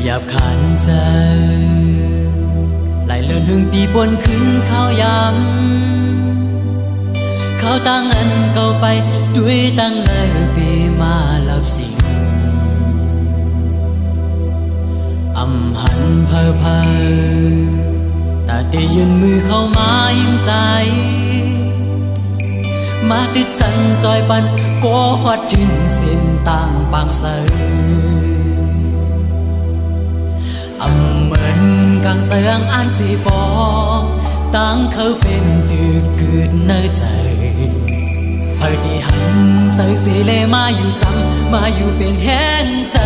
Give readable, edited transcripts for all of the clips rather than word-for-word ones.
หยาบขันใจไหลเลื่อนหึงปีบนขึ้นข้าวยำเขาตั้งอันเก่าไปด้วยตั้งเลยปีมาลับสิ่งอำหันเพอเพอแต่เตยืนมือเข้ามายิ้มใจมาติดจันจอยปันโปหอดถึงเส้นต่างบางเสือเหมือนกลางเตืองอันสีปอตั้งเขาเป็นตึกเกิดในใจเฮ้ยที่หันใส่สีเลมาอยู่จำมาอยู่เป็นแห้งใจ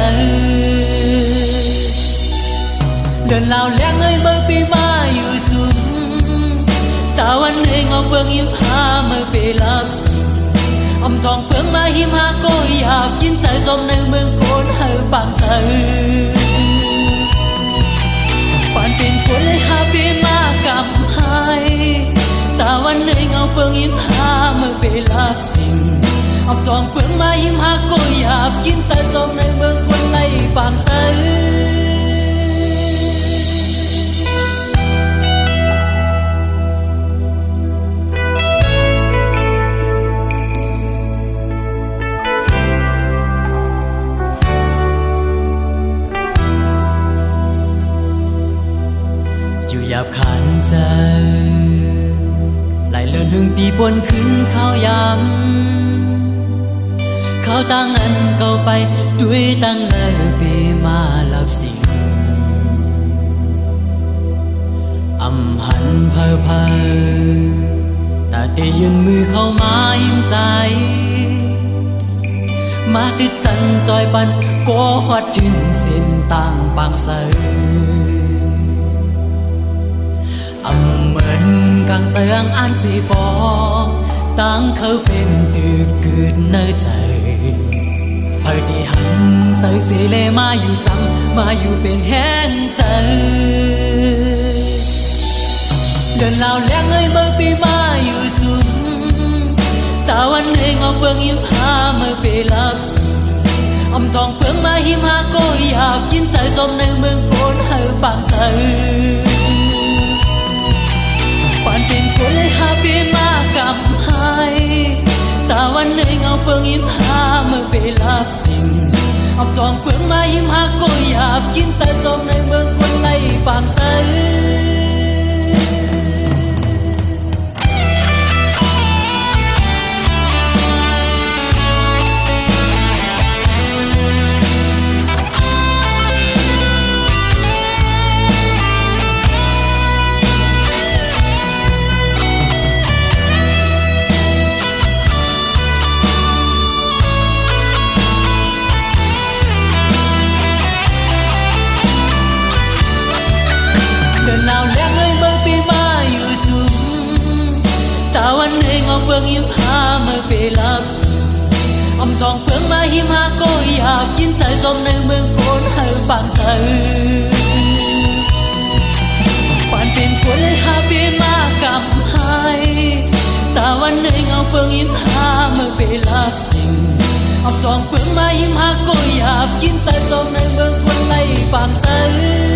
เดินลาวแรงเลยเมื่อปีมาอยู่สุมตาวันเองเอาเบื้องยิ้มหาเมื่อไปรับสิ่งอมทองเปลืองมาหิมหาก็อยากยินใจสมในเมืองโคนเฮาบางเสือเป็นคนเลยหาปีมากำหายตาวันเหนื่อยเงาเปลืองยิ้มหาเมื่อไปรับสิ่งเอาทองเปลืองมายิ้มหาก็อยากกินใจจมในเมืองคนไล่บางเสือหยาบขันใจไหลเลื่อนหึงปีบนขึ้นข้าวยำเขาตั้งอันเก่าไปด้วยตั้งเลยปีมาลับสิ่งอำหันเพอเพอแต่เตยืนมือเข้ามายิ้มใจมาติดจันจอยปันโปหอดถึงเส้นต่างบางเสือเหมือนกลางเตืองอันสีปอตั้งเขาเป็นตึกเกิดในใจเฮ้ยที่หันใส่สีเลมาอยู่จำมาอยู่เป็นแห้งใจเดินลาวแรงเลยเมื่อปีมาอยู่สุมตาวันเองเอาเปลืองยิ้มหาเมื่อไปรับสิ่งอมทองเปลืองมาหิมหาก็อยากยินใจสมในเมืองโคนเฮาบางเสือเป็นคนเลยหาปีมากำหายตาวันเหนื่อยเงาเปลืองยิ้มหาเมื่อไปรับสิ่งเอาทองเปลืองมายิ้มหาก็อยากกินใจจมในเมืองคนไล่บางเสือลาวแรงเลยเมื่อปีมาอยู่สุมตาวันเหนื่อยเงาเปลืองยิ้มหาเมื่อไปรับสิ่งอมทองเปลืองมาหิมหาก็อยากกินใจสมในเมืองโคนเฮาบางเสือปานเป็นคนเลยหาปีมากำหายตาวันเหนื่อยเงาเปลืองยิ้มหาเมื่อไปรับสิ่งอมทองเปลืองมาหิมหาก็อยากกินใจสมในเมืองคนไล่บางเสือ